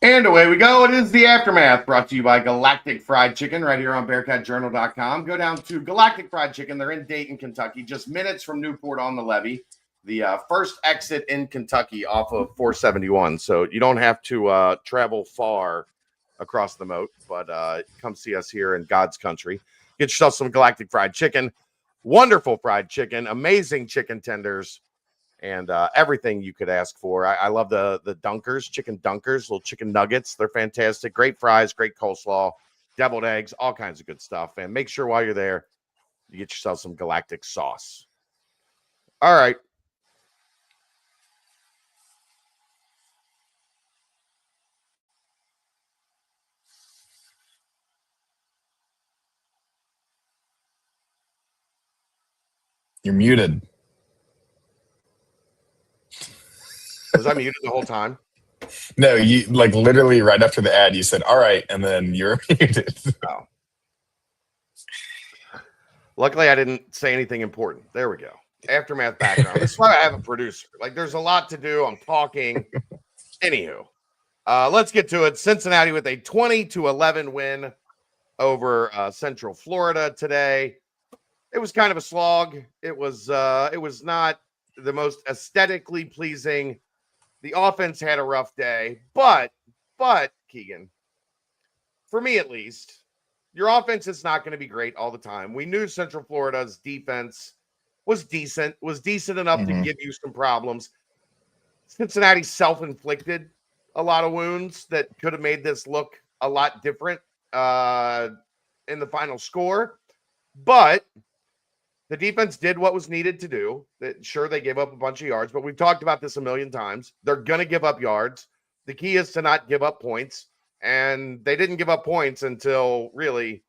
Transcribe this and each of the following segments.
And away we go. It is the Aftermath, brought to you by Galactic Fried Chicken, right here on BearcatJournal.com. Go down to Galactic Fried Chicken. They're in Dayton, Kentucky, just minutes from Newport on the Levee, the first exit in Kentucky off of 471. So you don't have to travel far across the moat, but come see us here in God's country. Get yourself some Galactic Fried Chicken. Wonderful fried chicken, amazing chicken tenders, and everything you could ask for. I love the dunkers, chicken dunkers, little chicken nuggets. They're fantastic. Great fries, great coleslaw, deviled eggs, all kinds of good stuff. And make sure while you're there, you get yourself some Galactic sauce. All right. You're muted. Was I muted the whole time? No, you like literally right after the ad, you said, all right, and then you're muted. Oh. Luckily, I didn't say anything important. There we go. Aftermath background. This is why I have a producer. Like, there's a lot to do. I'm talking. Anywho, let's get to it. Cincinnati with a 20-11 win over Central Florida today. It was kind of a slog. It was not the most aesthetically pleasing. The offense had a rough day, but Keegan, for me at least, your offense is not going to be great all the time. We knew Central Florida's defense was decent enough to give you some problems. Cincinnati self-inflicted a lot of wounds that could have made this look a lot different in the final score, but the defense did what was needed to do. Sure, they gave up a bunch of yards, but we've talked about this a million times. They're going to give up yards. The key is to not give up points, and they didn't give up points until really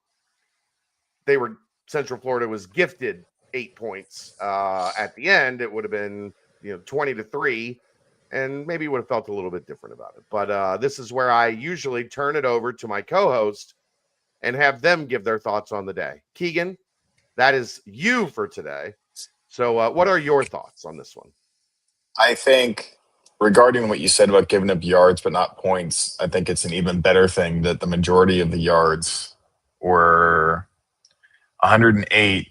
Central Florida was gifted 8 points. At the end, it would have been 20-3, and maybe would have felt a little bit different about it. But this is where I usually turn it over to my co-host and have them give their thoughts on the day. Keegan, that is you for today. So what are your thoughts on this one? I think regarding what you said about giving up yards but not points, I think it's an even better thing that the majority of the yards were 108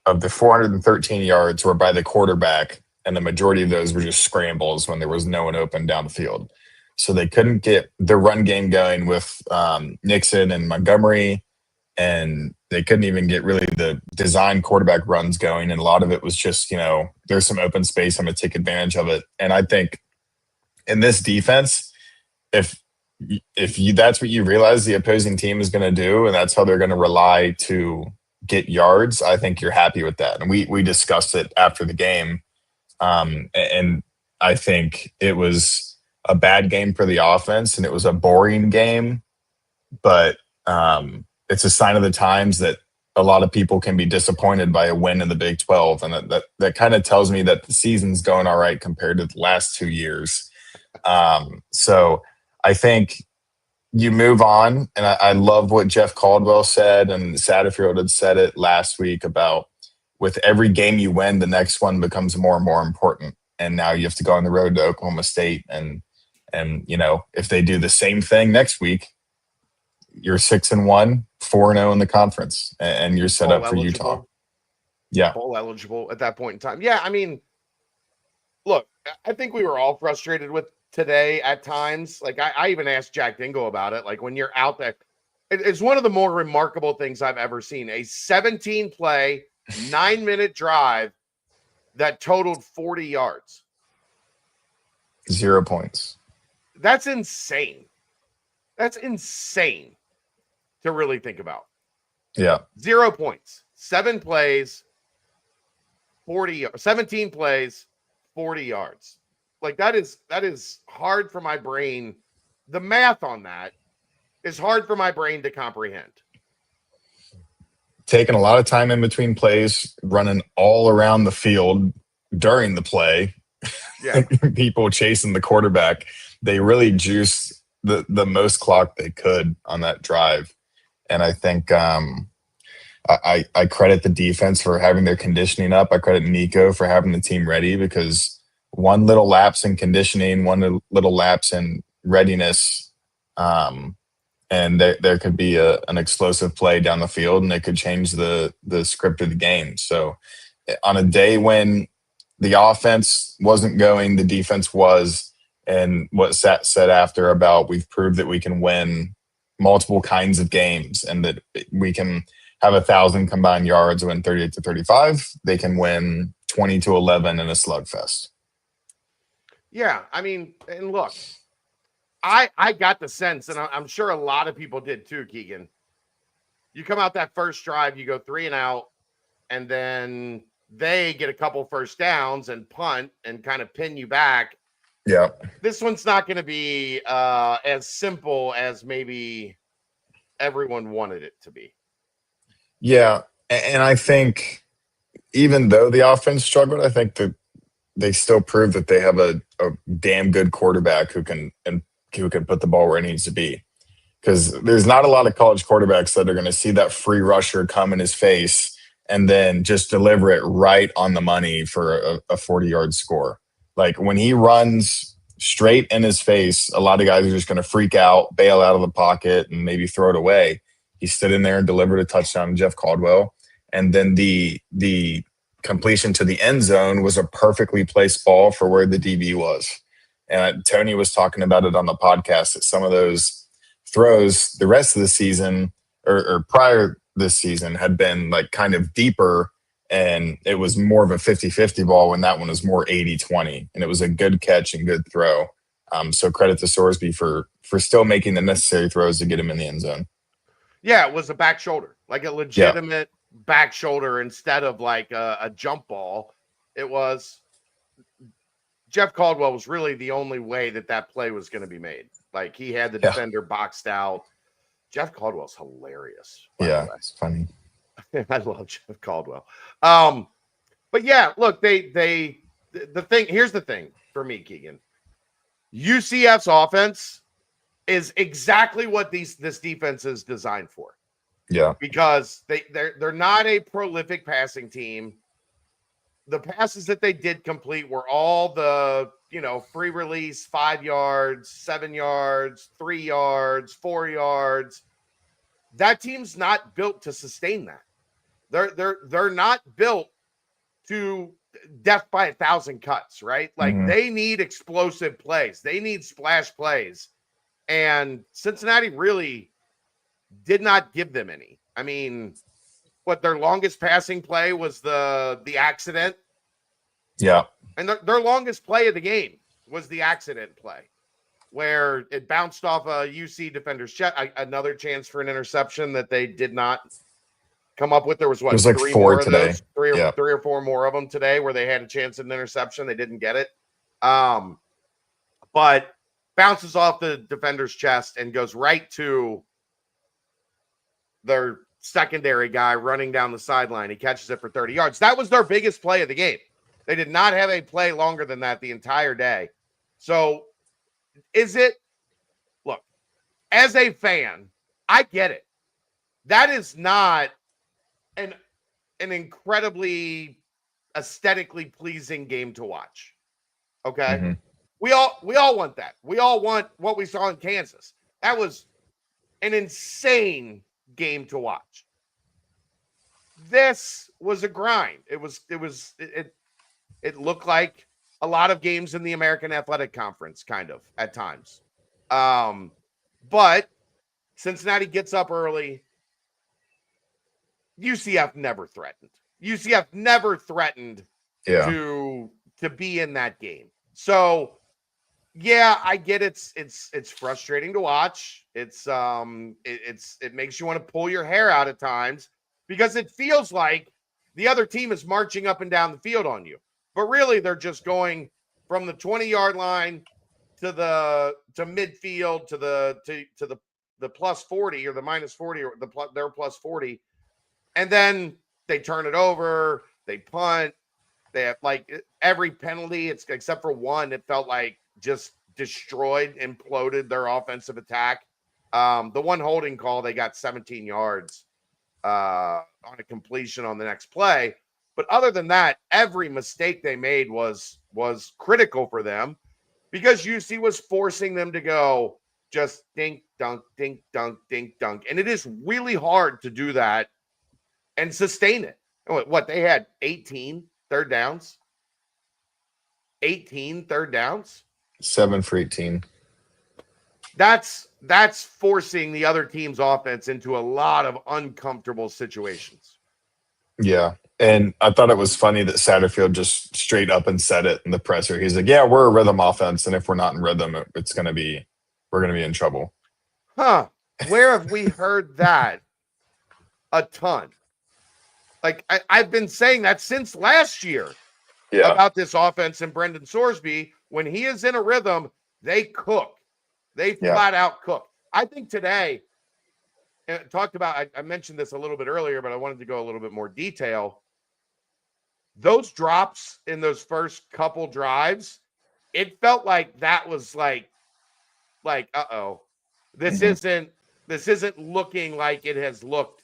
of the 413 yards were by the quarterback, and the majority of those were just scrambles when there was no one open down the field. So they couldn't get the run game going with Nixon and Montgomery, and they couldn't even get really the design quarterback runs going. And a lot of it was just, there's some open space. I'm going to take advantage of it. And I think in this defense, if that's what you realize the opposing team is going to do, and that's how they're going to rely to get yards, I think you're happy with that. And we discussed it after the game. And I think it was a bad game for the offense, and it was a boring game, but it's a sign of the times that a lot of people can be disappointed by a win in the Big 12. And that kind of tells me that the season's going all right compared to the last 2 years. So I think you move on. And I love what Jeff Caldwell said, and Satterfield had said it last week about with every game you win, the next one becomes more and more important. And now you have to go on the road to Oklahoma State. And if they do the same thing next week, you're 6-1, 4-0 in the conference, and you're set up for Utah. Yeah. Bowl eligible at that point in time. Yeah, I mean, look, I think we were all frustrated with today at times. Like, I even asked Jack Dingle about it. Like, when you're out there, it's one of the more remarkable things I've ever seen. A 17-play, 9-minute drive that totaled 40 yards. 0 points. That's insane. That's insane to really think about. Yeah. 0 points, 7 plays, 17 plays, 40 yards. Like that is hard for my brain. The math on that is hard for my brain to comprehend. Taking a lot of time in between plays, running all around the field during the play. Yeah. People chasing the quarterback. They really juiced the most clock they could on that drive. And I think I credit the defense for having their conditioning up. I credit Nico for having the team ready, because one little lapse in conditioning, one little lapse in readiness. And there could be an explosive play down the field, and it could change the script of the game. So on a day when the offense wasn't going, the defense was, and what Sat said after about we've proved that we can win multiple kinds of games and that we can have 1,000 combined yards, win 38-35. They can win 20-11 in a slugfest. Yeah, I mean, and look, I got the sense, and I'm sure a lot of people did too, Keegan. You come out that first drive, you go 3 and out, and then they get a couple first downs and punt and kind of pin you back. Yeah. This one's not going to be as simple as maybe everyone wanted it to be. Yeah, and I think even though the offense struggled, I think that they still proved that they have a damn good quarterback who can put the ball where it needs to be. Because there's not a lot of college quarterbacks that are going to see that free rusher come in his face and then just deliver it right on the money for a 40-yard score. Like when he runs straight in his face, a lot of guys are just going to freak out, bail out of the pocket, and maybe throw it away. He stood in there and delivered a touchdown to Jeff Caldwell. And then the completion to the end zone was a perfectly placed ball for where the DB was. And Tony was talking about it on the podcast that some of those throws the rest of the season or prior this season had been like kind of deeper, and it was more of a 50-50 ball when that one was more 80-20, and it was a good catch and good throw. So credit to Sorsby for still making the necessary throws to get him in the end zone. Yeah, it was a back shoulder, like a legitimate back shoulder instead of like a jump ball. It was Jeff Caldwell was really the only way that play was going to be made. Like he had the defender boxed out. Jeff Caldwell's hilarious. Yeah, it's funny. I love Jeff Caldwell. But yeah, look, here's the thing for me, Keegan. UCF's offense is exactly what this defense is designed for. Yeah. Because they're not a prolific passing team. The passes that they did complete were all the, free release, 5 yards, 7 yards, 3 yards, 4 yards. That team's not built to sustain that. They're not built to death by 1,000 cuts, right? Like they need explosive plays. They need splash plays. And Cincinnati really did not give them any. I mean, their longest passing play was the accident. Yeah. And their longest play of the game was the accident play where it bounced off a UC defender's chest. Another chance for an interception that they did not come up with. There was like 3 more today. Those, three or 4 more of them today where they had a chance at an interception. They didn't get it. But bounces off the defender's chest and goes right to their secondary guy running down the sideline. He catches it for 30 yards. That was their biggest play of the game. They did not have a play longer than that the entire day. So look, as a fan, I get it. That is not an incredibly aesthetically pleasing game to watch. Okay. Mm-hmm. We all want that. We all want what we saw in Kansas. That was an insane game to watch. This was a grind. It looked like a lot of games in the American Athletic Conference, kind of at times. But Cincinnati gets up early. UCF never threatened. UCF never threatened to be in that game. So yeah, I get it's frustrating to watch. It makes you want to pull your hair out at times because it feels like the other team is marching up and down the field on you. But really they're just going from the 20-yard line to midfield to the plus 40 or the minus 40 or their plus 40. And then they turn it over, they punt, they have like every penalty, it's except for one, it felt like just destroyed, imploded their offensive attack. The one holding call, they got 17 yards on a completion on the next play. But other than that, every mistake they made was critical for them because UC was forcing them to go just dink, dunk, dink, dunk, dink, dunk. And it is really hard to do that and sustain it. What they had 18 third downs? 18 third downs? 7 for 18. That's forcing the other team's offense into a lot of uncomfortable situations. Yeah. And I thought it was funny that Satterfield just straight up and said it in the presser. He's like, yeah, we're a rhythm offense. And if we're not in rhythm, we're going to be in trouble. Huh. Where have we heard that? A ton. Like, I've been saying that since last year about this offense and Brendan Sorsby. When he is in a rhythm, they cook. They flat out cook. I think today, I mentioned this a little bit earlier, but I wanted to go a little bit more detail. Those drops in those first couple drives, it felt like that was like, uh-oh, this isn't looking like it has looked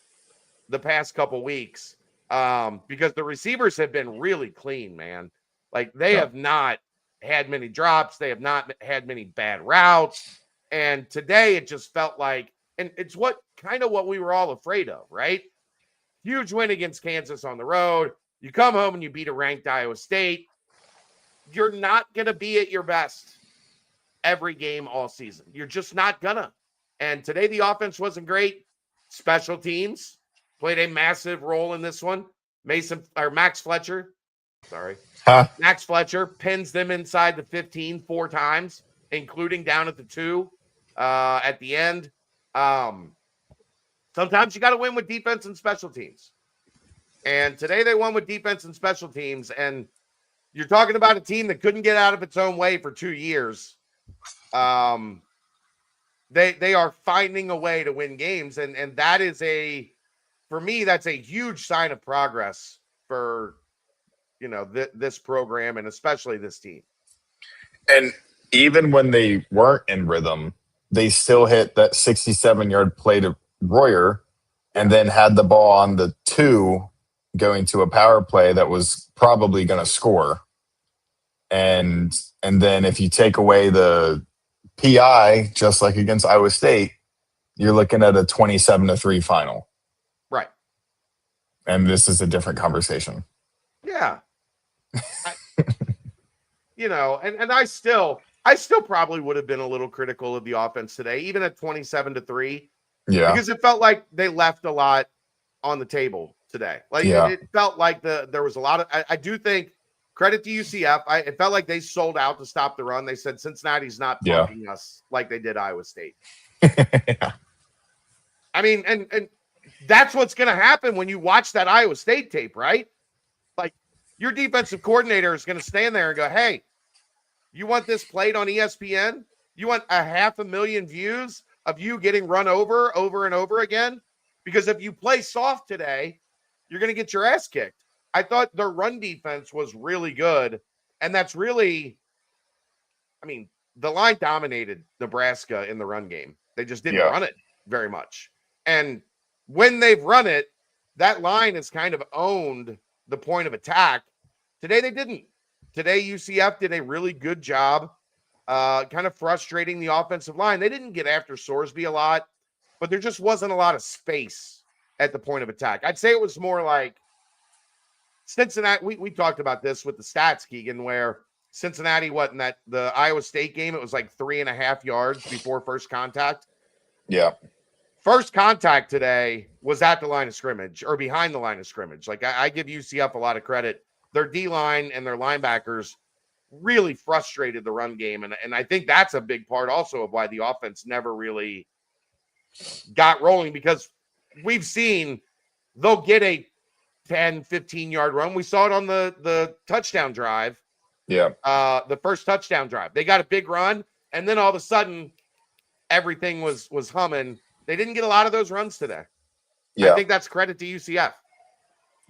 the past couple weeks, because the receivers have been really clean, man. Like, they have not had many drops. They have not had many bad routes. And today it just felt like, and it's what we were all afraid of, right? Huge win against Kansas on the road. You come home and you beat a ranked Iowa State. You're not going to be at your best every game all season. You're just not gonna. And today the offense wasn't great. Special teams played a massive role in this one. Max Fletcher pins them inside the 15 4 times, including down at the 2 at the end. Sometimes you got to win with defense and special teams. And today they won with defense and special teams. And you're talking about a team that couldn't get out of its own way for 2 years. They are finding a way to win games. And that is for me, that's a huge sign of progress for, this program and especially this team. And even when they weren't in rhythm, they still hit that 67-yard play to Royer and then had the ball on the 2 going to a power play that was probably going to score. And then if you take away the PI, just like against Iowa State, you're looking at a 27-3 final. Right. And this is a different conversation. Yeah. And I still probably would have been a little critical of the offense today, even at 27-3. Yeah. Because it felt like they left a lot on the table today. Like, it felt like there was a lot of, I do think, credit to UCF. It felt like they sold out to stop the run. They said Cincinnati's not punking us like they did Iowa State. Yeah. I mean, and that's what's going to happen when you watch that Iowa State tape, right? Like, your defensive coordinator is going to stand there and go, hey, you want this played on ESPN? You want 500,000 views of you getting run over and over again? Because if you play soft today, you're going to get your ass kicked. I thought their run defense was really good. And that's really, the line dominated Nebraska in the run game. They just didn't run it very much. And when they've run it, that line has kind of owned the point of attack. Today, they didn't. Today, UCF did a really good job kind of frustrating the offensive line. They didn't get after Sorsby a lot, but there just wasn't a lot of space at the point of attack. I'd say it was more like Cincinnati. We talked about this with the stats, Keegan, where Cincinnati, in the Iowa State game, it was like 3.5 yards before first contact. Yeah. First contact today was at the line of scrimmage or behind the line of scrimmage. Like, I give UCF a lot of credit. Their D-line and their linebackers really frustrated the run game. And I think that's a big part also of why the offense never really got rolling, because we've seen they'll get a 10, 15-yard run. We saw it on the touchdown drive. Yeah. The first touchdown drive. They got a big run, and then all of a sudden everything was humming. They didn't get a lot of those runs today. Yeah. I think that's credit to UCF.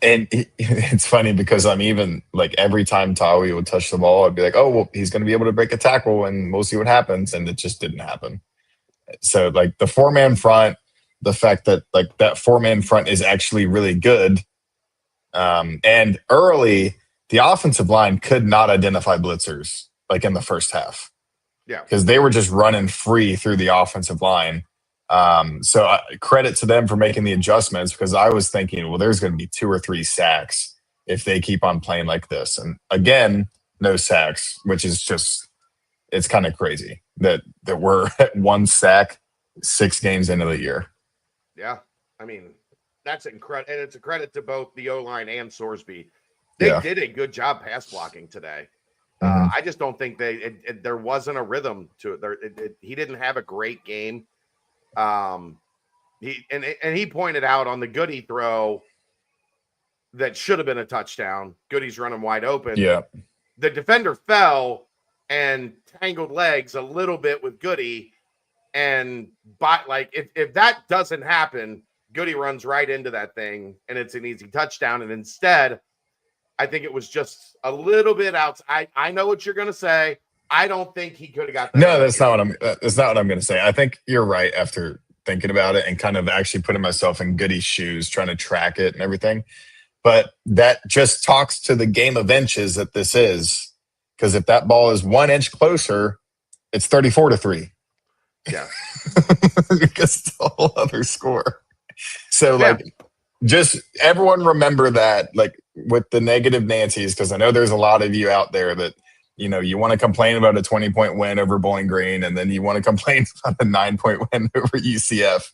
And it's funny because I'm even like every time Tawi would touch the ball, I'd be like, oh, well, he's going to be able to break a tackle and we'll see what happens. And it just didn't happen. So like the 4-man front, the fact that like that 4-man front is actually really good. And early, the offensive line could not identify blitzers like in the first half. Yeah. because they were just running free through the offensive line. So credit to them for making the adjustments, because I was thinking, well, there's going to be 2 or 3 sacks if they keep on playing like this. And again, no sacks, which is just, it's kind of crazy that we're at 1 sack 6 games into the year. Yeah. I mean, that's incredible. And it's a credit to both the O-line and Sorsby. They did a good job pass blocking today. I just don't think there wasn't a rhythm to it. He didn't have a great game. He pointed out on the Goody throw that should have been a touchdown. Goody's running wide open. Yeah. The defender fell and tangled legs a little bit with Goody. And if that doesn't happen, Goody runs right into that thing and it's an easy touchdown. And instead, I think it was just a little bit out. I know what you're going to say. I don't think he could have got that. No, that's not what I'm going to say. I think you're right after thinking about it and kind of actually putting myself in Goody's shoes, trying to track it and everything. But that just talks to the game of inches that this is. Because if that ball is 1 inch closer, it's 34-3. Yeah. Because it's a whole other score. So, just everyone remember that, with the negative Nancy's, because I know there's a lot of you out there that, you want to complain about a 20-point win over Bowling Green, and then you want to complain about a 9-point win over UCF.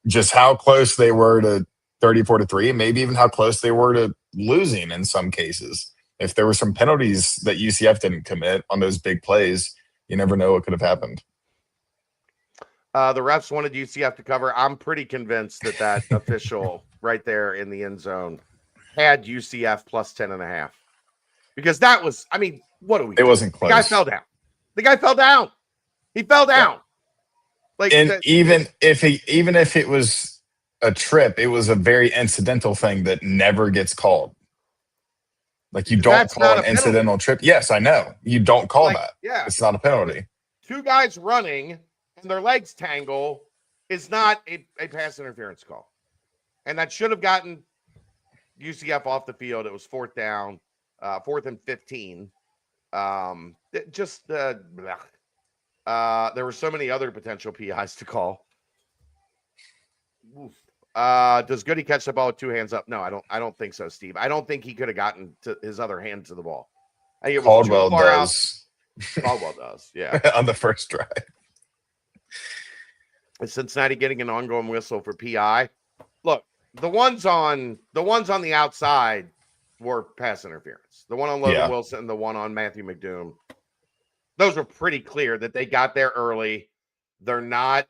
Just how close they were to 34-3, maybe even how close they were to losing in some cases. If there were some penalties that UCF didn't commit on those big plays, you never know what could have happened. The refs wanted UCF to cover. I'm pretty convinced that official right there in the end zone had UCF plus 10.5. Because that was, what do we do? It wasn't close. The guy fell down. He fell down. Yeah. Even if it was a trip, it was a very incidental thing that never gets called. You don't call an incidental trip. Yes, I know. You don't call that. Yeah. It's not a penalty. 2 guys running and their legs tangle is not a pass interference call. And that should have gotten UCF off the field. It was 4th down, 4th and 15. There were so many other potential PIs to call. Does Goody catch the ball with 2 hands up? No, I don't think so, Steve. I don't think he could have gotten to his other hand to the ball. I think it was Caldwell too far does. out. Caldwell does, yeah. On the first drive. Is Cincinnati getting an ongoing whistle for PI? Look, the ones on the outside were pass interference. The one on Logan Wilson, the one on Matthew McDoom. Those were pretty clear that they got there early. They're not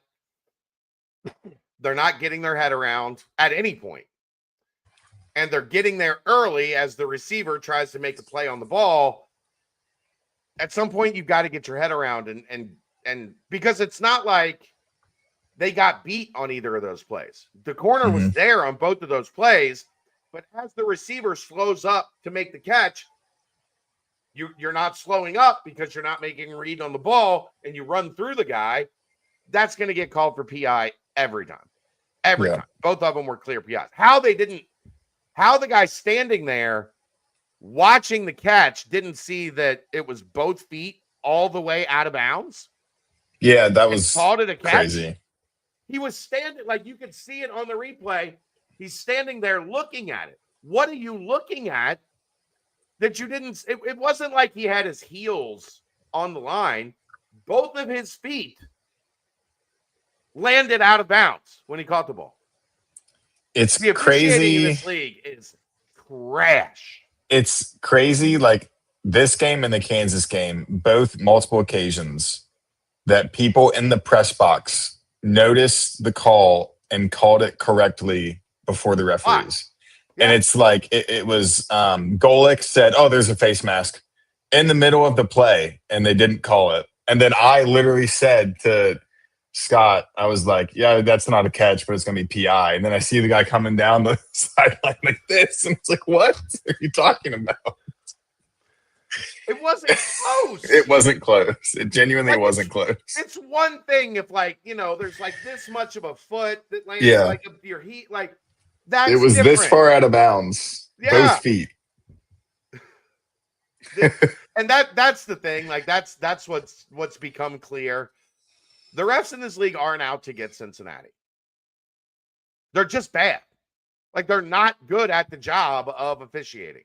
getting their head around at any point. And they're getting there early as the receiver tries to make the play on the ball. At some point, you've got to get your head around and because it's not like they got beat on either of those plays. The corner was there on both of those plays, but as the receiver slows up to make the catch, you're not slowing up because you're not making a read on the ball and you run through the guy. That's going to get called for PI every time. Every time. Both of them were clear PIs. How the guy standing there watching the catch didn't see that it was both feet all the way out of bounds. Yeah, that was called it a catch. Crazy. He was standing, you could see it on the replay. He's standing there looking at it. What are you looking at that you didn't? It wasn't like he had his heels on the line. Both of his feet landed out of bounds when he caught the ball. It's the crazy. In this league is trash. It's crazy. This game and the Kansas game, both multiple occasions that people in the press box noticed the call and called it correctly before the referees. Yeah. And it's it was Golick said, "Oh, there's a face mask," in the middle of the play, and they didn't call it. And then I literally said to Scott, I was like, "Yeah, that's not a catch, but it's going to be PI." And then I see the guy coming down the sideline like this, and it's like, "What are you talking about?" It wasn't close. It wasn't close. It genuinely wasn't close. It's one thing if there's this much of a foot that lands up your heat, that's it was different. This far out of bounds. Yeah. Both feet. And that's the thing. Like that's what's become clear. The refs in this league aren't out to get Cincinnati. They're just bad. Like they're not good at the job of officiating.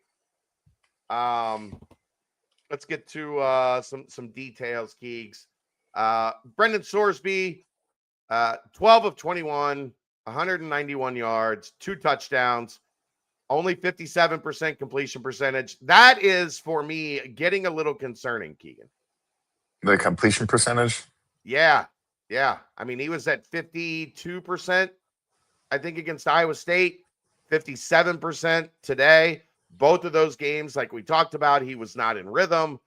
Let's get to some details, Keegs. Brendan Sorsby, 12 of 21, 191 yards, 2 touchdowns, only 57% completion percentage. That is, for me, getting a little concerning, Keegan. The completion percentage? Yeah. I mean, he was at 52%, I think, against Iowa State, 57% today. Both of those games, like we talked about, he was not in rhythm.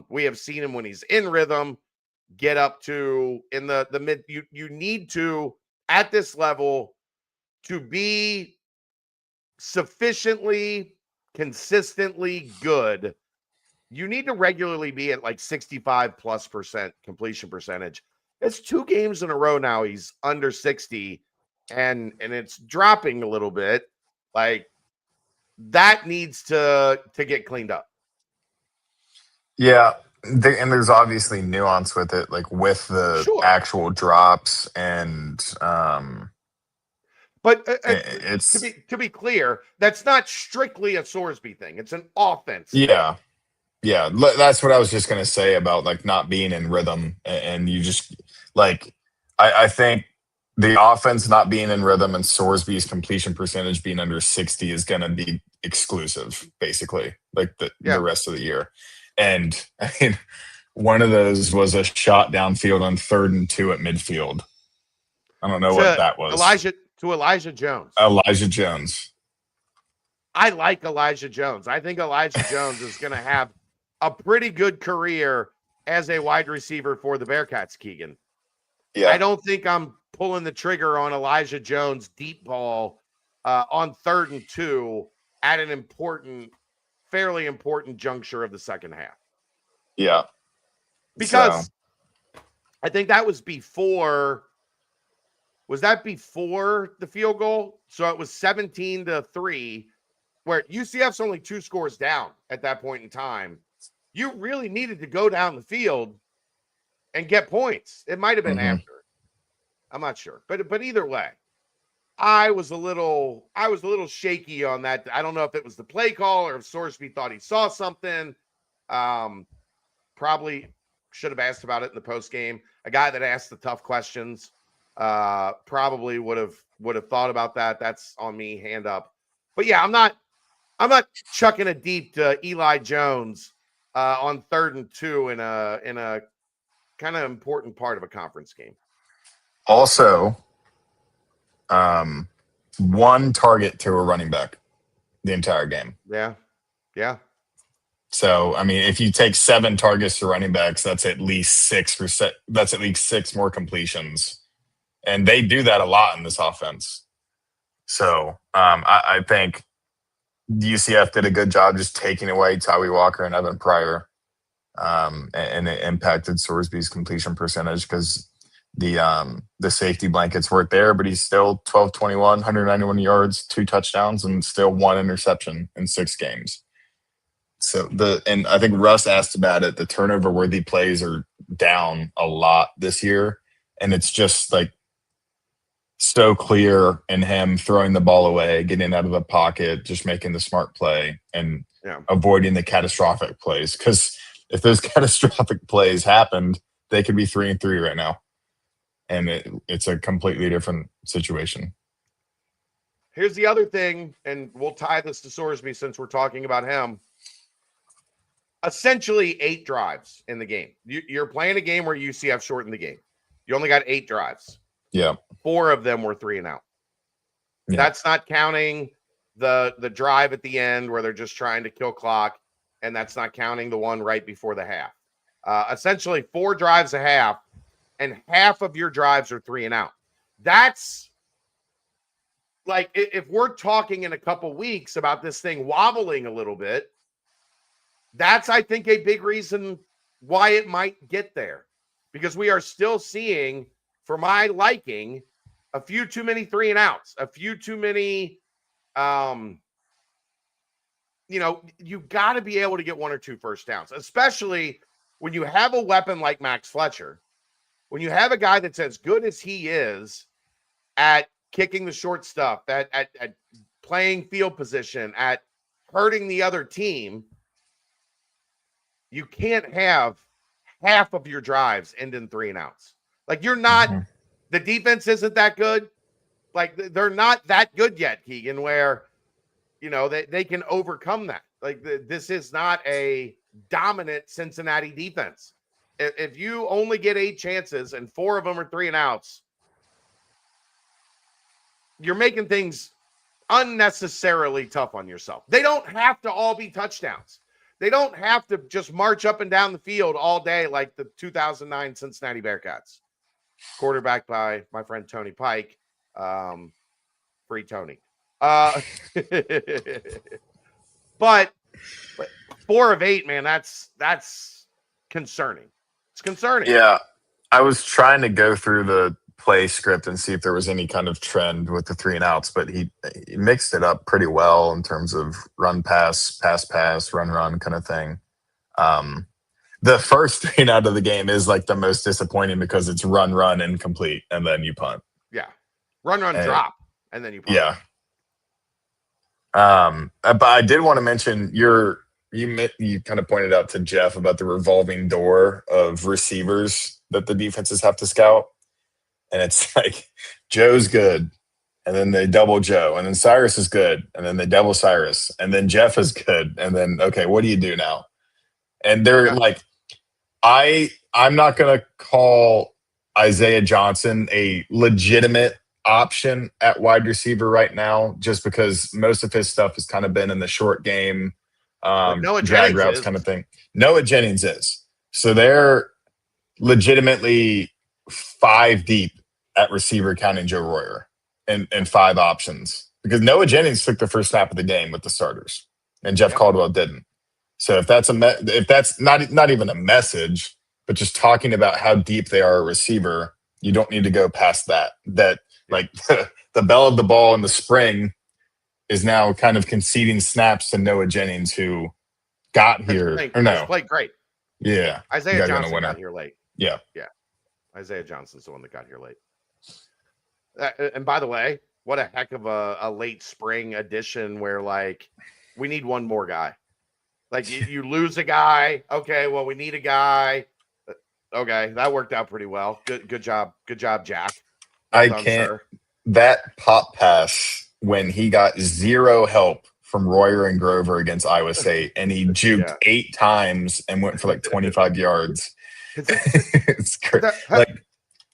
We have seen him when he's in rhythm get up to in the mid. You need to, at this level, to be sufficiently consistently good, you need to regularly be at like 65+% completion percentage. It's 2 games in a row now he's under 60, and it's dropping a little bit. Like that needs to get cleaned up. Yeah, and there's obviously nuance with it, like with the actual drops and but it's to be clear, that's not strictly a Sorsby thing. It's an offense thing. Yeah, that's what I was just gonna say about like not being in rhythm, and you just like I think the offense not being in rhythm and Sorsby's completion percentage being under 60 is gonna be exclusive, basically, like the rest of the year. And I mean, one of those was a shot downfield on 3rd and 2 at midfield. I don't know what that was. Elijah Jones. Elijah Jones. I like Elijah Jones. I think Elijah Jones is going to have a pretty good career as a wide receiver for the Bearcats, Keegan. Yeah. I don't think I'm pulling the trigger on Elijah Jones' deep ball on 3rd and 2 at an fairly important juncture of the second half. Yeah. Because I think that was before. Was that before the field goal? So it was 17-3, where UCF's only 2 scores down at that point in time. You really needed to go down the field and get points. It might have been after. I'm not sure. But either way, I was a little shaky on that. I don't know if it was the play call or if Sorsby thought he saw something. Probably should have asked about it in the post game. A guy that asked the tough questions probably would have thought about that. That's on me, hand up. But yeah, I'm not chucking a deep to Eli Jones on 3rd and 2 in a kind of important part of a conference game. Also, 1 target to a running back the entire game. Yeah. So, I mean, if you take 7 targets to running backs, that's at least 6%. That's at least 6 more completions. And they do that a lot in this offense. So, I think UCF did a good job just taking away Tyree Walker and Evan Pryor. And it impacted Sorsby's completion percentage because the safety blankets weren't there, but he's still 12-21, 191 yards, 2 touchdowns, and still 1 interception in 6 games. So and I think Russ asked about it. The turnover worthy plays are down a lot this year, and it's just like so clear in him throwing the ball away, getting out of the pocket, just making the smart play, and avoiding the catastrophic plays. Because if those catastrophic plays happened, they could be 3-3 right now, and it's a completely different situation. Here's the other thing, and we'll tie this to Sorsby since we're talking about him. Essentially 8 drives in the game. You're playing a game where UCF shortened the game. You only got 8 drives. Yeah. 4 of them were 3 and out. Yeah. That's not counting the drive at the end where they're just trying to kill clock, and that's not counting the one right before the half. Essentially 4 drives a half, and half of your drives are 3 and out. That's like, if we're talking in a couple weeks about this thing wobbling a little bit, that's, I think, a big reason why it might get there, because we are still seeing, for my liking, a few too many 3 and outs, a few too many, you got to be able to get 1 or 2 first downs, especially when you have a weapon like Max Fletcher, when you have a guy that's as good as he is at kicking the short stuff, at playing field position, at hurting the other team. You can't have half of your drives end in 3 and outs. Like, you're not, the defense isn't that good. Like, they're not that good yet, Keegan, where, they can overcome that. Like, this is not a dominant Cincinnati defense. If you only get 8 chances and 4 of them are 3 and outs, you're making things unnecessarily tough on yourself. They don't have to all be touchdowns. They don't have to just march up and down the field all day like the 2009 Cincinnati Bearcats. Quarterbacked by my friend Tony Pike. Free Tony. But 4 of 8, man, that's concerning. It's concerning. Yeah. I was trying to go through the play script and see if there was any kind of trend with the 3 and outs, but he mixed it up pretty well in terms of run, pass, run kind of thing. The first 3 and out of the game is like the most disappointing because it's run, incomplete, and then you punt. Yeah. Run, drop, and then you punt. Yeah. But I did want to mention you kind of pointed out to Jeff about the revolving door of receivers that the defenses have to scout. And it's like Joe's good, and then they double Joe, and then Cyrus is good, and then they double Cyrus, and then Jeff is good, and then, okay, what do you do now? And they're like, I'm not going to call Isaiah Johnson a legitimate option at wide receiver right now, just because most of his stuff has kind of been in the short game, drag routes kind of thing. Noah Jennings is. So they're legitimately 5 deep at receiver counting Joe Royer and 5 options, because Noah Jennings took the first snap of the game with the starters and Jeff Caldwell didn't. So if that's if that's not even a message, but just talking about how deep they are a receiver, you don't need to go past that. Like the bell of the ball in the spring is now kind of conceding snaps to Noah Jennings, who got here. Played great. Yeah. Isaiah Johnson got here late. Yeah. Isaiah Johnson's the one that got here late. And by the way, what a heck of a late spring addition where, like, we need one more guy. Like, you lose a guy. Okay, well, we need a guy. Okay, that worked out pretty well. Good job. Good job, Jack. Well done, sir. That pop pass when he got 0 help from Royer and Grover against Iowa State, and he juked 8 times and went for like 25 yards. It's crazy. Like,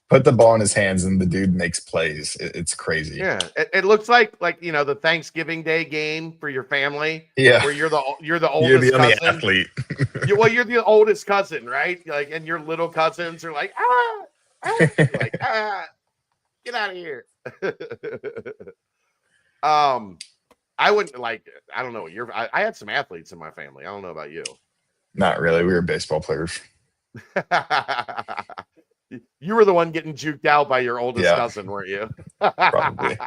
put the ball in his hands and the dude makes plays. It's crazy. Yeah, it looks like the Thanksgiving Day game for your family. Yeah, where you're the oldest. You're the only athlete. You're the oldest cousin, right? Like, and your little cousins are like, get out of here. I wouldn't like. I don't know. I had some athletes in my family. I don't know about you. Not really. We were baseball players. You were the one getting juked out by your oldest cousin, weren't you? Probably.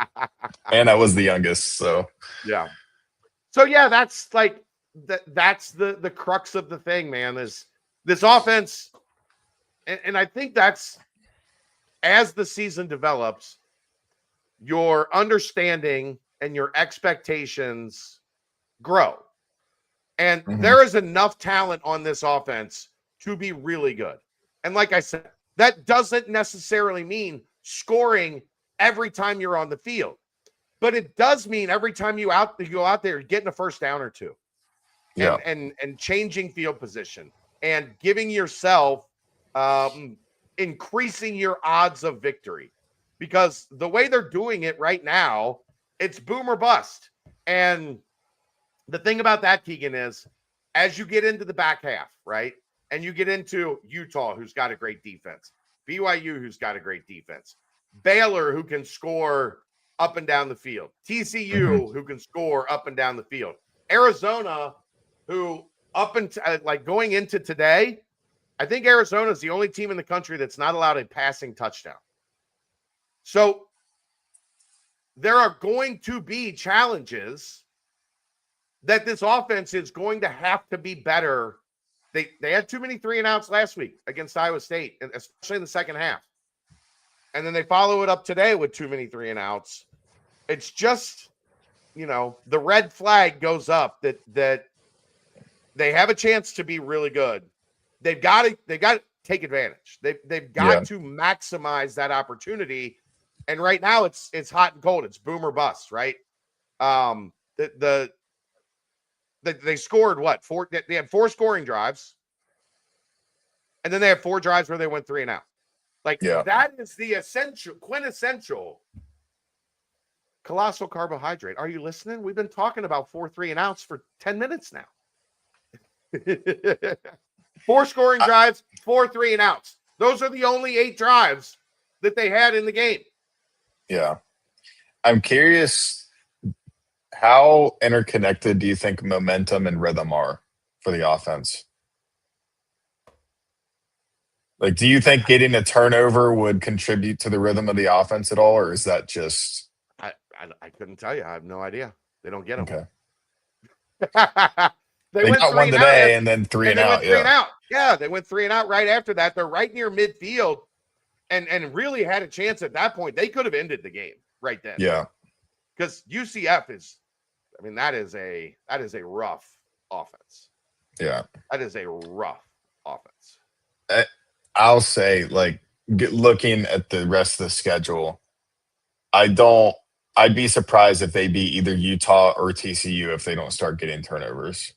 And I was the youngest, so yeah. So yeah, that's like that's the crux of the thing, man. Is this offense, and I think that's, as the season develops, your understanding and your expectations grow. And there is enough talent on this offense to be really good. And like I said, that doesn't necessarily mean scoring every time you're on the field, but it does mean every time you go out there, getting a first down or 2, and changing field position and giving yourself, increasing your odds of victory, because the way they're doing it right now, it's boom or bust. And the thing about that, Keegan, is as you get into the back half, right? And you get into Utah, who's got a great defense, BYU, who's got a great defense, Baylor, who can score up and down the field, TCU, who can score up and down the field, Arizona, who going into today, I think Arizona is the only team in the country that's not allowed a passing touchdown. So there are going to be challenges that this offense is going to have to be better. They had too many 3-and-outs last week against Iowa State, especially in the second half. And then they follow it up today with too many 3-and-outs. It's just, the red flag goes up that they have a chance to be really good. They've got to take advantage. They've got to maximize that opportunity. And right now it's hot and cold. It's boom or bust, right? They scored what? 4? They had 4 scoring drives, and then they have 4 drives where they went 3-and-out. That is the quintessential colossal carbohydrate. Are you listening? We've been talking about 4 3-and-outs for 10 minutes now. 4 scoring drives, 4 3-and-outs. Those are the only 8 drives that they had in the game. Yeah. I'm curious, how interconnected do you think momentum and rhythm are for the offense? Like, do you think getting a turnover would contribute to the rhythm of the offense at all, or is that just... I couldn't tell you. I have no idea. They don't get them. Okay. They went got one today and then 3-and-out. Yeah, they went 3-and-out right after that. They're right near midfield and really had a chance at that point. They could have ended the game right then. Yeah. Because UCF that is a rough offense. Yeah. That is a rough offense. I'll say, looking at the rest of the schedule, I'd be surprised if they beat either Utah or TCU if they don't start getting turnovers.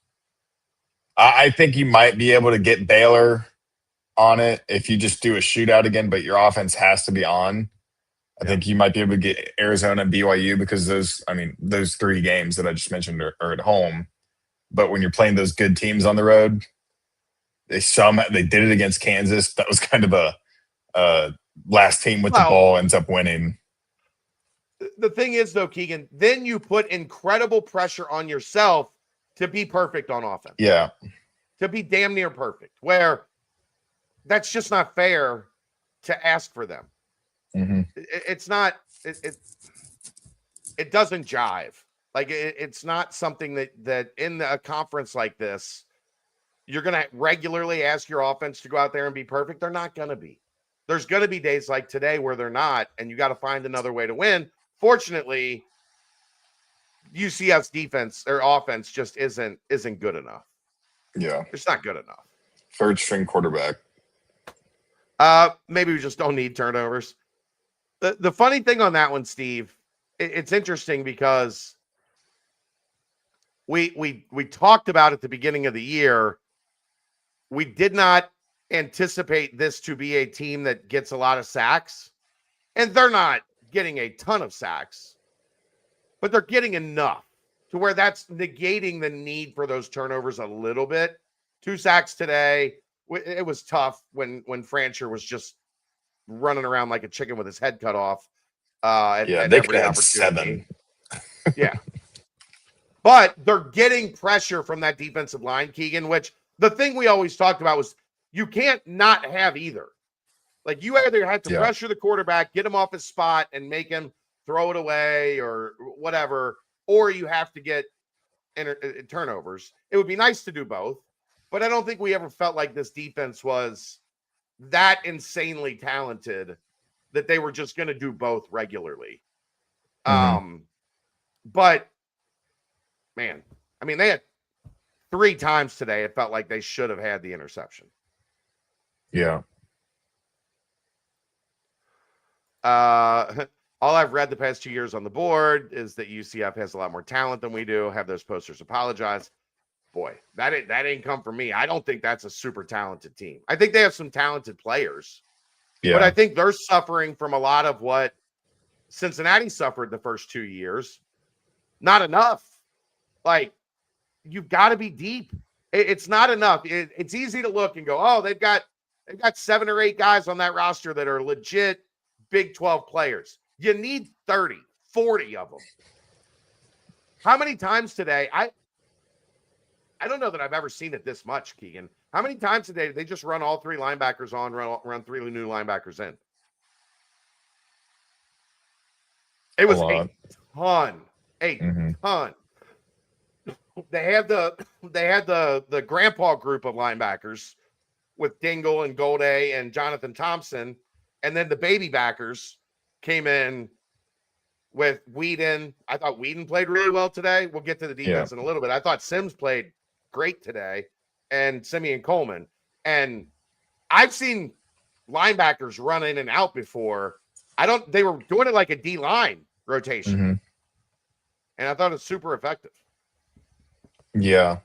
I think you might be able to get Baylor on it if you just do a shootout again, but your offense has to be on. I think you might be able to get Arizona and BYU because those 3 games that I just mentioned are at home. But when you're playing those good teams on the road, they did it against Kansas. That was kind of a last team with the ball ends up winning. The thing is, though, Keegan, then you put incredible pressure on yourself to be perfect on offense. Yeah. To be damn near perfect, where that's just not fair to ask for them. Mm-hmm. It's not, it doesn't jive. It's not something that in a conference like this, you're going to regularly ask your offense to go out there and be perfect. They're not going to be. There's going to be days like today where they're not, and you got to find another way to win. Fortunately, UCF's defense or offense just isn't good enough. Yeah. It's not good enough. 3rd string quarterback. Maybe we just don't need turnovers. The funny thing on that one, Steve, it's interesting because we talked about at the beginning of the year, we did not anticipate this to be a team that gets a lot of sacks, and they're not getting a ton of sacks, but they're getting enough to where that's negating the need for those turnovers a little bit. 2 sacks today. It was tough when Francher was just running around like a chicken with his head cut off. At they every could have opportunity. 7. Yeah. But they're getting pressure from that defensive line, Keegan, which the thing we always talked about was you can't not have either. You either have to pressure the quarterback, get him off his spot, and make him throw it away or whatever, or you have to get turnovers. It would be nice to do both, but I don't think we ever felt like this defense was that insanely talented that they were just going to do both regularly. Mm-hmm. But, man, they had 3 times today it felt like they should have had the interception. Yeah. All I've read the past 2 years on the board is that UCF has a lot more talent than we do. Have those posters apologize. Boy, that ain't come from me. I don't think that's a super talented team. I think they have some talented players. Yeah. But I think they're suffering from a lot of what Cincinnati suffered the first 2 years. Not enough. You've got to be deep. It's not enough. It's easy to look and go, oh, they've got 7 or 8 guys on that roster that are legit Big 12 players. You need 30, 40 of them. How many times today? I don't know that I've ever seen it this much, Keegan. How many times today did they just run all 3 linebackers on, run 3 new linebackers in? It was a ton. they had the grandpa group of linebackers with Dingle and Golday and Jonathan Thompson, and then the baby backers came in with Whedon. I thought Whedon played really well today. We'll get to the defense in a little bit. I thought Sims played great today, and Simeon Coleman. And I've seen linebackers run in and out before. They were doing it like a D-line rotation. Mm-hmm. And I thought it was super effective. Yeah.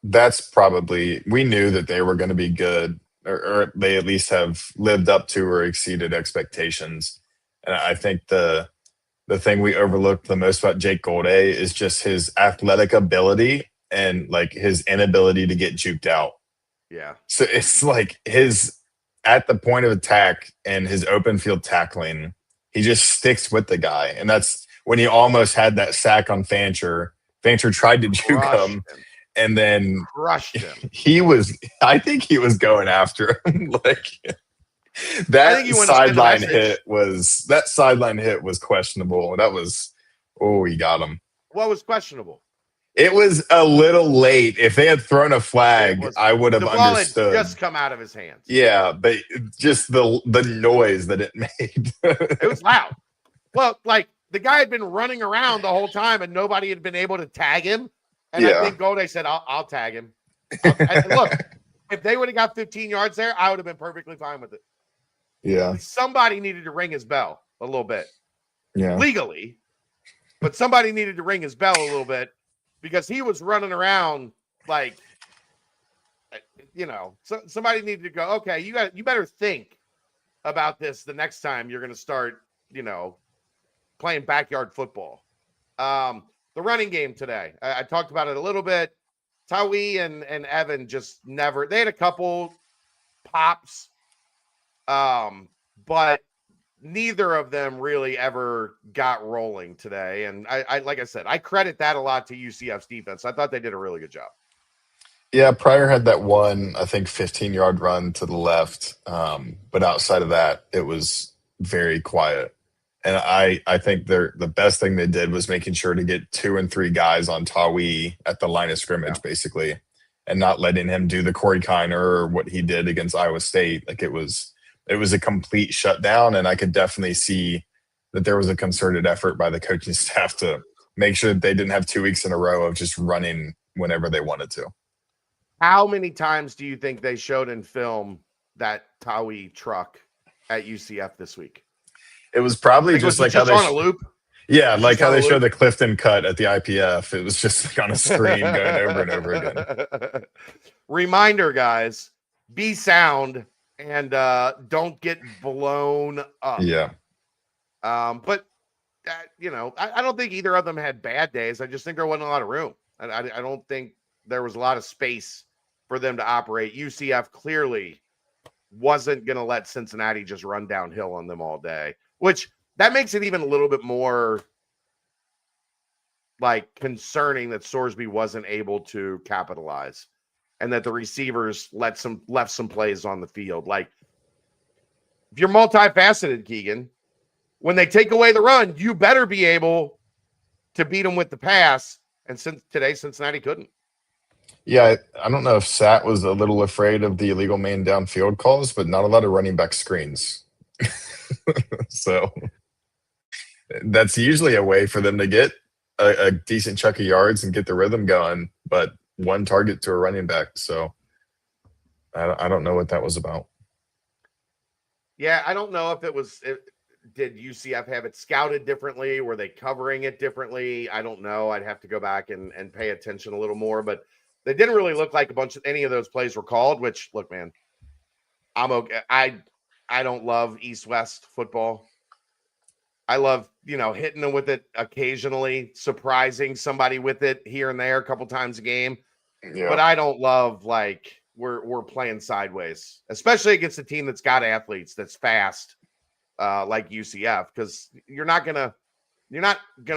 That's probably, we knew that they were going to be good, or they at least have lived up to or exceeded expectations. And I think the thing we overlooked the most about Jake Golday is just his athletic ability and like his inability to get juked out. Yeah. So it's like his at the point of attack and his open field tackling, he just sticks with the guy. And that's when he almost had that sack on Fancher. Fancher tried to juke him, and then crushed him. I think he was going after him. Like that sideline hit was questionable. That was, he got him. What was questionable? It was a little late. If they had thrown a flag, I would have understood. The ball had just come out of his hands. Yeah, but just the noise that it made. It was loud. Well, like the guy had been running around the whole time and nobody had been able to tag him. And I think Golday said, I'll tag him. Look, if they would have got 15 yards there, I would have been perfectly fine with it. Yeah. Somebody needed to ring his bell a little bit. Yeah. Legally. But somebody needed to ring his bell a little bit because he was running around like, so somebody needed to go, okay, you better think about this the next time you're going to start, playing backyard football. The running game today, I talked about it a little bit. Tawi and Evan just never, they had a couple pops, but neither of them really ever got rolling today. And I like I said, I credit that a lot to UCF's defense. I thought they did a really good job. Yeah, Pryor had that one, I think, 15-yard run to the left. But outside of that, it was very quiet. And I think the best thing they did was making sure to get 2 and 3 guys on Tawi at the line of scrimmage, basically, and not letting him do the Corey Kiner or what he did against Iowa State. Like it was a complete shutdown, and I could definitely see that there was a concerted effort by the coaching staff to make sure that they didn't have 2 weeks in a row of just running whenever they wanted to. How many times do you think they showed in film that Tawi truck at UCF this week? It was probably just like how they on a loop. Yeah, like how they show the Clifton cut at the IPF. It was just like on a screen going over and over again. Reminder, guys, be sound and don't get blown up. Yeah. But I don't think either of them had bad days. I just think there wasn't a lot of room. I don't think there was a lot of space for them to operate. UCF clearly wasn't going to let Cincinnati just run downhill on them all day, which that makes it even a little bit more like concerning that Sorsby wasn't able to capitalize and that the receivers left some plays on the field. Like if you're multifaceted, Keegan, when they take away the run, you better be able to beat them with the pass. And since today, Cincinnati couldn't. Yeah, I don't know if Sat was a little afraid of the illegal man downfield calls, but not a lot of running back screens. So that's usually a way for them to get a decent chunk of yards and get the rhythm going, but one target to a running back. So I don't know what that was about. Yeah, I don't know if did UCF have it scouted differently? Were they covering it differently? I don't know. I'd have to go back and pay attention a little more, but they didn't really look like any of those plays were called, which look, man, I'm okay. I don't love East-West football. I love, hitting them with it occasionally, surprising somebody with it here and there a couple times a game. Yeah. But I don't love like we're playing sideways, especially against a team that's got athletes, that's fast, like UCF, because you're not gonna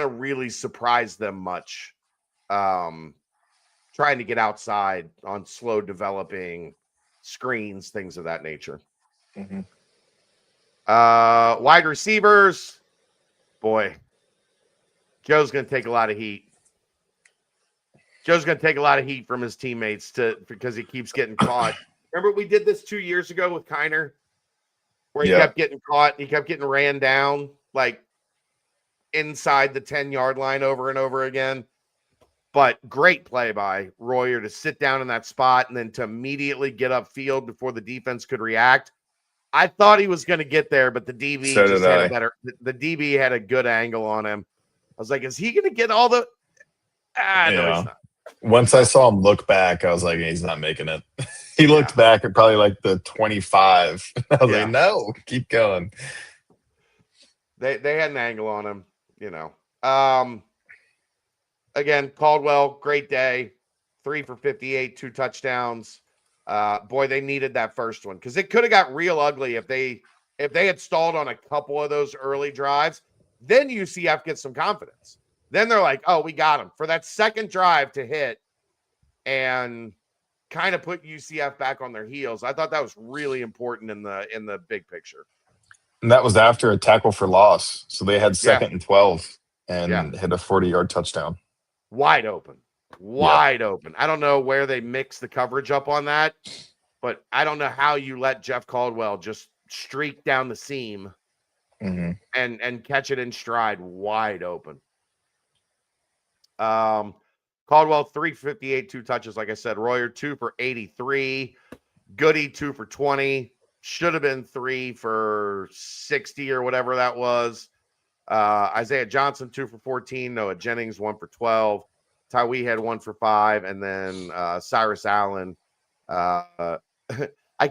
really surprise them much. Trying to get outside on slow developing screens, things of that nature. Mm-hmm. Wide receivers, boy, Joe's going to take a lot of heat. Joe's going to take a lot of heat from his teammates because he keeps getting caught. Remember we did this 2 years ago with Kiner, where he kept getting caught. He kept getting ran down like inside the 10-yard line over and over again. But great play by Royer to sit down in that spot and then to immediately get upfield before the defense could react. I thought he was going to get there, but the DB had a better. The DB had a good angle on him. I was like, is he going to get all the? No, he's not. Once I saw him look back, I was like, he's not making it. He looked back at probably like the 25. I was like, no, keep going. They had an angle on him, Again, Caldwell, great day. 3 for 58, 2 touchdowns. Boy, they needed that first one because it could have got real ugly if they had stalled on a couple of those early drives. Then UCF gets some confidence. Then they're like, oh, we got him for that second drive to hit and kind of put UCF back on their heels. I thought that was really important in the big picture. And that was after a tackle for loss. So they had 2nd and 12 and hit a 40-yard touchdown. Wide open. I don't know where they mix the coverage up on that, but I don't know how you let Jeff Caldwell just streak down the seam and catch it in stride wide open. Caldwell 3 for 58, 2 touches, like I said. Royer 2 for 83. Goody 2 for 20. Should have been 3 for 60 or whatever that was. Isaiah Johnson 2 for 14. Noah Jennings 1 for 12. Tyree had 1 for 5, and then Cyrus Allen. I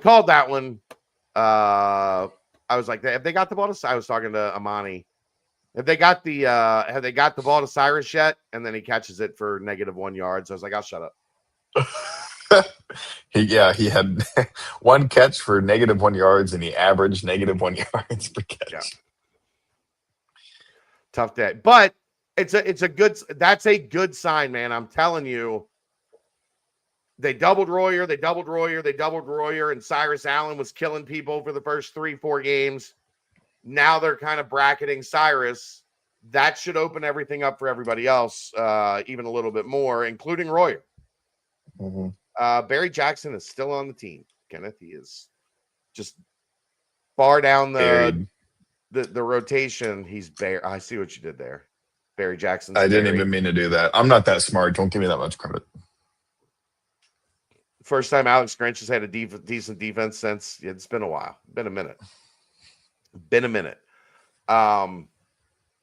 called that one. I was like, have they got the ball to? I was talking to Amani. Have they got the ball to Cyrus yet? And then he catches it for -1 yards. I was like, I'll shut up. He had 1 catch for -1 yards, and he averaged -1 yards per catch. Yeah. Tough day, but that's a good sign, man. I'm telling you, they doubled Royer, and Cyrus Allen was killing people for the first 3-4 games. Now they're kind of bracketing Cyrus. That should open everything up for everybody else, even a little bit more, including Royer. Barry Jackson is still on the team. Kenneth, he is just far down the rotation. He's bare. I see what you did there. Barry Jackson. I didn't even mean to do that. I'm not that smart. Don't give me that much credit. First time Alex Grinch has had a decent defense since it's been a while. Been a minute.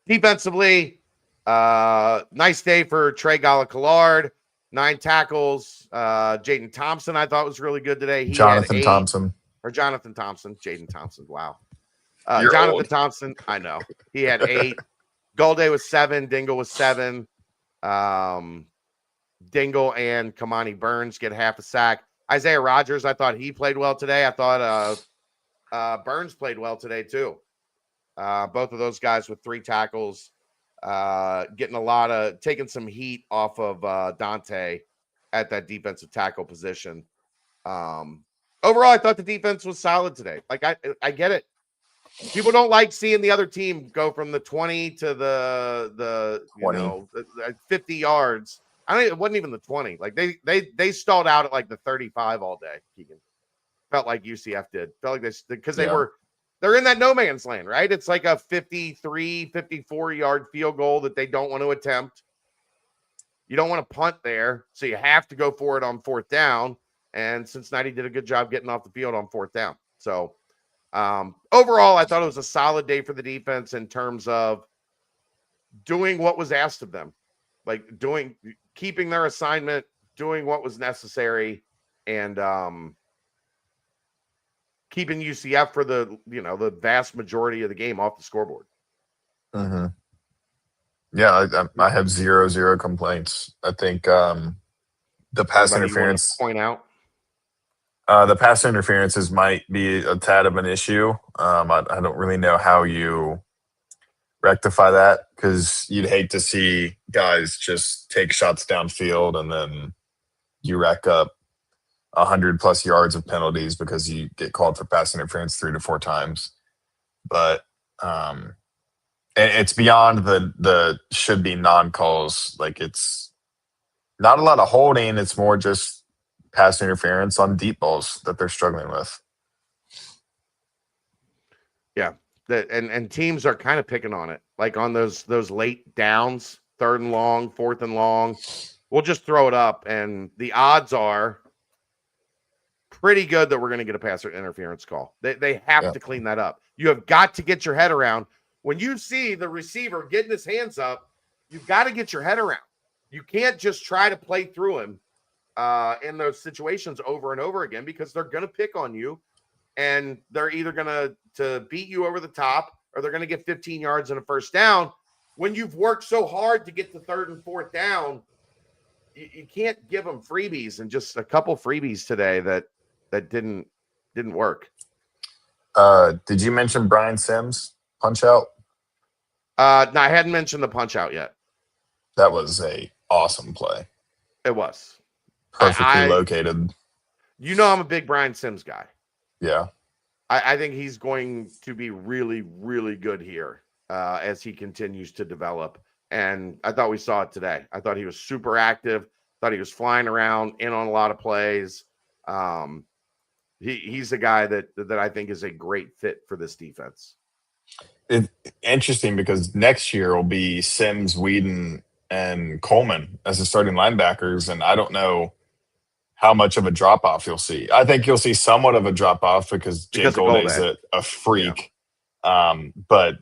Defensively, nice day for Trey Gallagher. 9 tackles. Jaden Thompson, I thought was really good today. Jonathan Thompson. Jaden Thompson. Wow. Jonathan old. Thompson, I know. He had 8. Golday was 7. Dingle was 7. Dingle and Kamani Burns get half a sack. Isaiah Rogers, I thought he played well today. I thought Burns played well today too. Both of those guys with 3 tackles, taking some heat off of Dante at that defensive tackle position. Overall, I thought the defense was solid today. Like I get it. People don't like seeing the other team go from the 20 to the 50 yards. It wasn't even the 20. Like they stalled out at like the 35 all day. Keegan felt like UCF did. Felt like because they're in that no man's land, right? It's like a 53, 54 yard field goal that they don't want to attempt. You don't want to punt there, so you have to go for it on 4th down. And Cincinnati did a good job getting off the field on 4th down. So overall, I thought it was a solid day for the defense in terms of doing what was asked of them, like keeping their assignment, doing what was necessary, and keeping UCF for the vast majority of the game off the scoreboard. Yeah, I have zero complaints. I think the pass interference. Point out. The pass interferences might be a tad of an issue. I don't really know how you rectify that because you'd hate to see guys just take shots downfield and then you rack up 100+ yards of penalties because you get called for pass interference 3 to 4 times. But and it's beyond the should be non-calls. Like it's Not a lot of holding. It's more just pass interference on deep balls that they're struggling with. Yeah. And teams are kind of picking on it. Like on those late downs, 3rd and long, 4th and long. We'll just throw it up, and the odds are pretty good that we're going to get a pass interference call. They have to clean that up. You have got to get your head around. When you see the receiver getting his hands up, you've got to get your head around. You can't just try to play through him in those situations over and over again, because they're going to pick on you, and they're either going to beat you over the top, or they're going to get 15 yards and a first down. When you've worked so hard to get to 3rd and 4th down, you can't give them freebies, and just a couple freebies today that didn't work. Did you mention Brian Sims punch out? No, I hadn't mentioned the punch out yet. That was a awesome play. It was Perfectly located. You know, I'm a big Brian Sims guy. Yeah. I think he's going to be really, really good here as he continues to develop. And I thought we saw it today. I thought he was super active. Thought he was flying around in on a lot of plays. He's a guy that I think is a great fit for this defense. It's interesting because next year will be Sims, Whedon, and Coleman as the starting linebackers, and I don't know how much of a drop-off you'll see. I think you'll see somewhat of a drop-off because Jake Golday is a freak. Yeah. But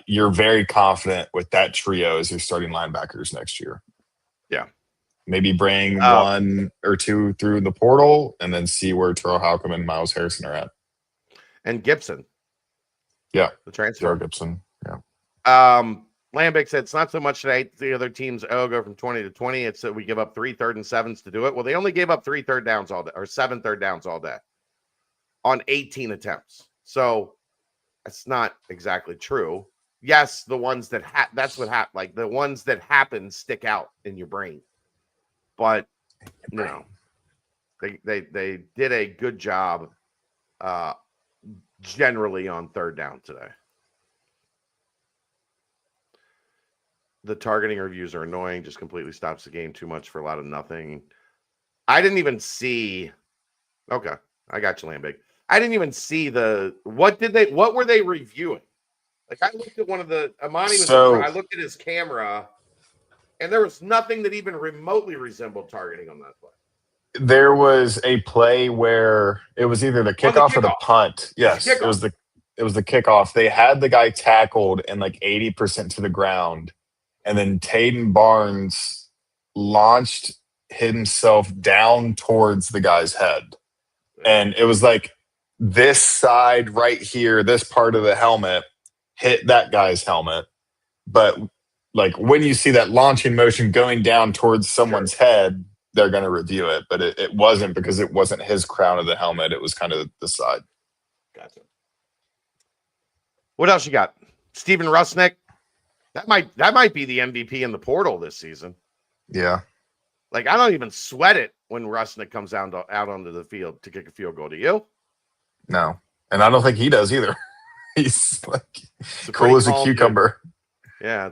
you're very confident with that trio as your starting linebackers next year. Yeah. Maybe bring 1 or 2 through the portal and then see where Terrell Halcomb and Miles Harrison are at. And Gibson. Yeah. The transfer. Joe Gibson. Yeah. Lambic said it's not so much that the other teams go from 20 to 20. It's that we give up 3 3rd and 7s to do it. Well, they only gave up 3 3rd downs all day, or 7 3rd downs all day on 18 attempts. So that's not exactly true. Yes, the ones that that's what happened. Like the ones that happen stick out in your brain. But you know, they did a good job generally on 3rd down today. The targeting reviews are annoying, just completely stops the game too much for a lot of nothing. I didn't even see. Okay, I got you, Lambic. I didn't even see what were they reviewing? Like I looked at one of the Amani was I looked at his camera, and there was nothing that even remotely resembled targeting on that play. There was a play where it was either the kickoff or the punt. Yes, it was the kickoff. They had the guy tackled and like 80% to the ground. And then Taden Barnes launched himself down towards the guy's head. And it was like this side right here, this part of the helmet hit that guy's helmet. But like when you see that launching motion going down towards someone's head, they're going to review it. But it wasn't, because it wasn't his crown of the helmet. It was kind of the side. Gotcha. What else you got? Steven Rusnick. That might be the MVP in the portal this season. Yeah. Like, I don't even sweat it when Rusnick comes out onto the field to kick a field goal. Do you? No. And I don't think he does either. He's like cool as a cucumber. Dude. Yeah,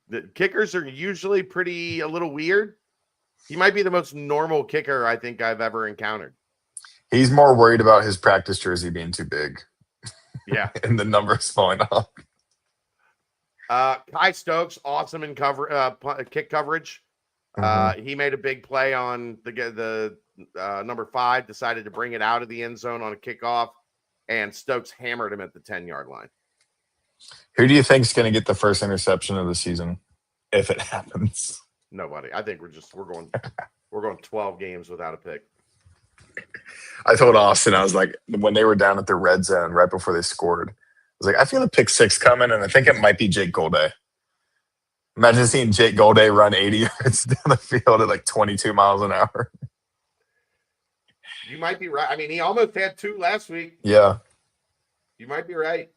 the kickers are usually a little weird. He might be the most normal kicker I think I've ever encountered. He's more worried about his practice jersey being too big. Yeah. And the numbers falling off. Kai Stokes, awesome in kick coverage. He made a big play on the number 5, decided to bring it out of the end zone on a kickoff, and Stokes hammered him at the 10-yard line. Who do you think is going to get the first interception of the season if it happens? Nobody. I think we're going 12 games without a pick. I told Austin, I was like, when they were down at the red zone right before they scored, I was like, I feel a pick 6 coming, and I think it might be Jake Golday. Imagine seeing Jake Golday run 80 yards down the field at like 22 miles an hour. You might be right. I mean, he almost had 2 last week. Yeah. You might be right.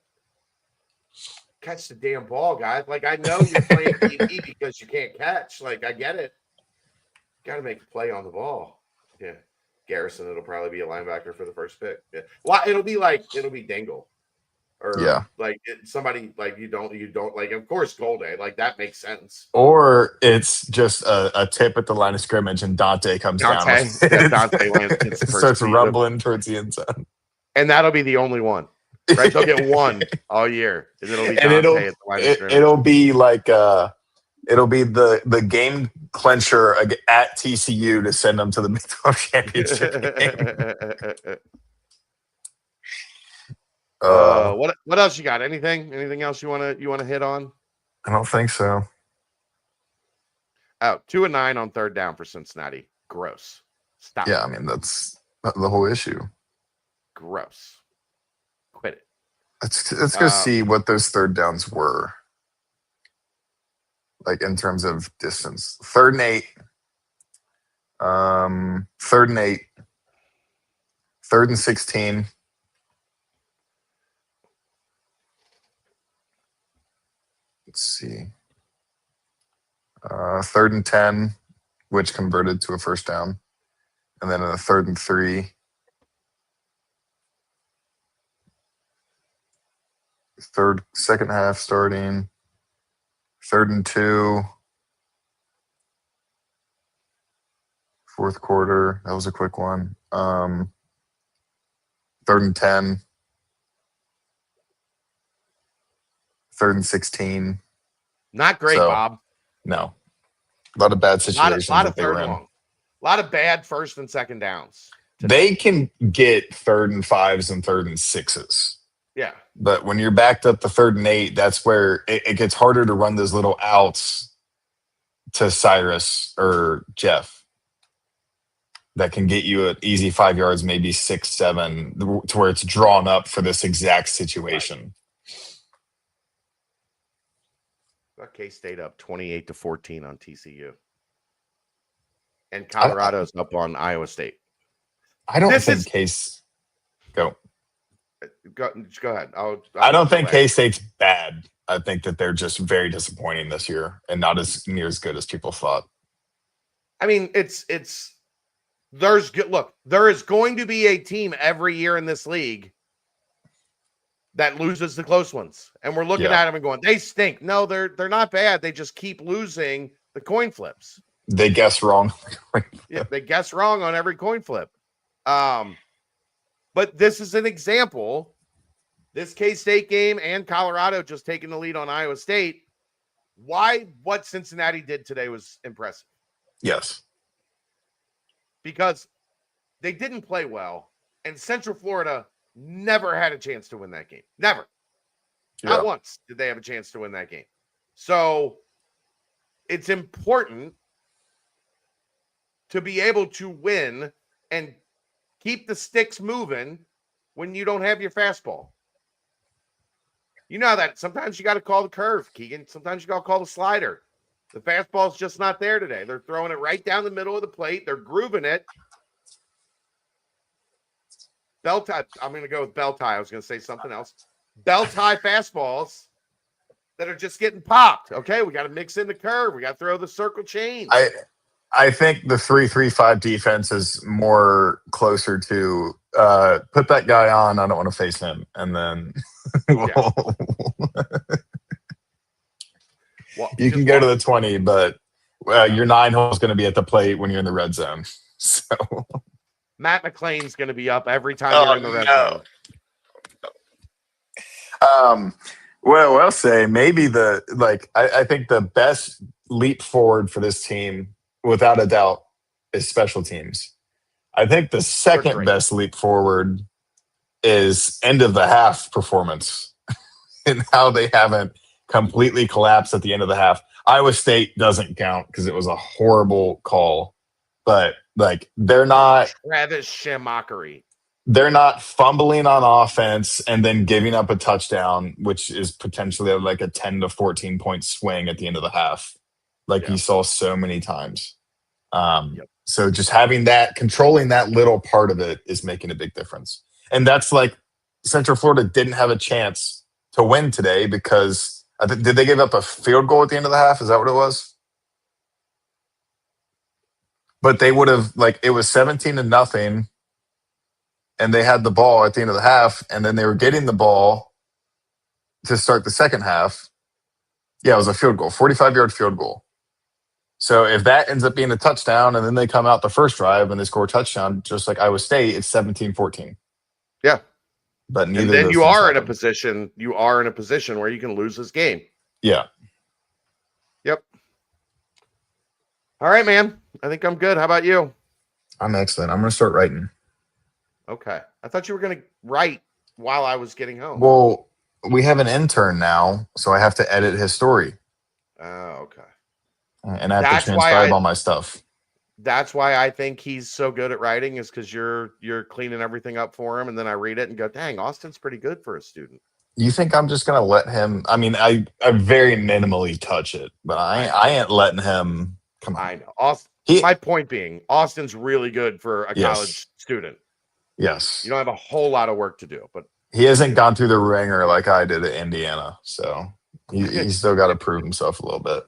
Catch the damn ball, guys. Like, I know you're playing DB because you can't catch. Like, I get it. Got to make a play on the ball. Yeah. Garrison, it'll probably be a linebacker for the first pick. Yeah. Well, it'll be Dingle. or like somebody like you don't like. Of course, goal day, like that makes sense. Or it's just a tip at the line of scrimmage, and Dante comes down. Dante lands it starts rumbling towards the end zone, and that'll be the only one. Right, they'll get one all year, and it'll be Dante at the line of scrimmage. It'll be like it'll be the game clincher at TCU to send them to the Big 12 championship game. What else you got? Anything else you wanna hit on? I don't think so. Oh, 2-9 on third down for Cincinnati. Gross. Stop. Yeah, I mean that's the whole issue. Gross. Quit it. Let's go see what those third downs were. Like in terms of distance. 3rd and 8. 3rd and 8. 3rd and 16. Let's see. 3rd and 10, which converted to a first down. And then a 3rd and 3. Second half starting. 3rd and 2. 4th quarter. That was a quick one. 3rd and 10. 3rd and 16. Not great, Bob. No. A lot of bad situations. A lot of third and long. A lot of bad first and second downs. They can get 3rd and 5s and 3rd and 6s. Yeah. But when you're backed up to 3rd and 8, that's where it gets harder to run those little outs to Cyrus or Jeff that can get you an easy 5 yards, maybe 6, 7, to where it's drawn up for this exact situation. Right. K-State up 28-14 on TCU. And Colorado's up on Iowa State. I don't think Case. Go ahead. I don't think K-State's bad. I think that they're just very disappointing this year and not as near as good as people thought. I mean, there is going to be a team every year in this league that loses the close ones. And we're looking at them and going, they stink. No, they're not bad. They just keep losing the coin flips. They guess wrong. Yeah, they guess wrong on every coin flip. But this is an example. This K-State game and Colorado just taking the lead on Iowa State. What Cincinnati did today was impressive. Yes. Because they didn't play well, and Central Florida never had a chance to win that game. Never. Not once did they have a chance to win that game. So it's important to be able to win and keep the sticks moving when you don't have your fastball. You know that sometimes you got to call the curve, Keegan. Sometimes you got to call the slider. The fastball's just not there today. They're throwing it right down the middle of the plate. They're grooving it. Bell tie. I'm going to go with bell tie. I was going to say something else. Bell tie fastballs that are just getting popped. Okay, we got to mix in the curve. We got to throw the circle change. I think the 3-3-5 defense is more closer to put that guy on. I don't want to face him, and then you can go to the 20, but your 9 hole is going to be at the plate when you're in the red zone. So Matt McClain's going to be up every time you're in the red zone. Well, I'll say maybe I think the best leap forward for this team, without a doubt, is special teams. I think the second best leap forward is end of the half performance and how they haven't completely collapsed at the end of the half. Iowa State doesn't count because it was a horrible call, but they're not Travis Shamockery. They're not fumbling on offense and then giving up a touchdown, which is potentially like a 10 to 14 point swing at the end of the half. You saw so many times. So just having that, controlling that little part of it is making a big difference. And that's Central Florida didn't have a chance to win today because did they give up a field goal at the end of the half? Is that what it was? But they would have, it was 17-0, and they had the ball at the end of the half, and then they were getting the ball, to start the second half. Yeah, it was a field goal, 45-yard field goal. So if that ends up being a touchdown and then they come out the first drive and they score a touchdown, just like Iowa State, it's 17-14. Yeah. But neither and of then those you things are in a happened. position. Where you can lose this game. Yeah. Yep. All right, man. I think I'm good. How about you? I'm excellent. I'm going to start writing. Okay. I thought you were going to write while I was getting home. Well, we have an intern now, so I have to edit his story. Oh, okay. And I have to transcribe all my stuff. That's why I think he's so good at writing, is because you're cleaning everything up for him, and then I read it and go, dang, Austin's pretty good for a student. You think I'm just gonna let him? I mean, I very minimally touch it, but I ain't letting him. Come on. I know. Austin, my point being, Austin's really good for a college student. Yes. You don't have a whole lot of work to do, but he hasn't gone through the ringer like I did at Indiana, so he's still got to prove himself a little bit.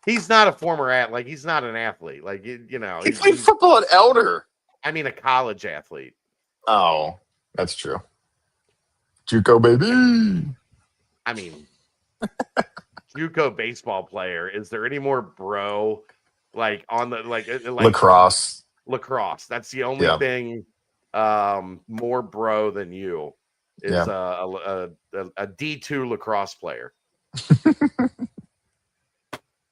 He's not a former like he's not an athlete. Like you know, he played football at Elder. I mean, a college athlete. Oh, that's true. JUCO baby. I mean, JUCO baseball player. Is there any more bro? Like on the like lacrosse. Lacrosse. That's the only thing more bro than you is a D2 lacrosse player.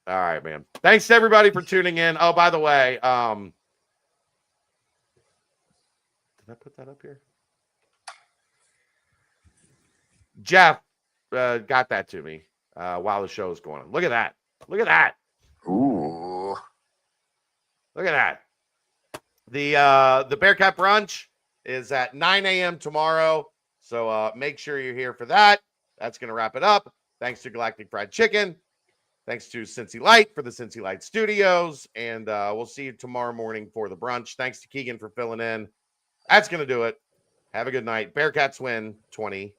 All right, man. Thanks to everybody for tuning in. Oh, by the way, did I put that up here? Jeff got that to me while the show was going on. Look at that. Look at that. Ooh. Look at that. The Bearcat brunch is at 9 a.m. tomorrow. So make sure you're here for that. That's going to wrap it up. Thanks to Galactic Fried Chicken. Thanks to Cincy Light for the Cincy Light Studios. And we'll see you tomorrow morning for the brunch. Thanks to Keegan for filling in. That's going to do it. Have a good night. Bearcats win 20-14.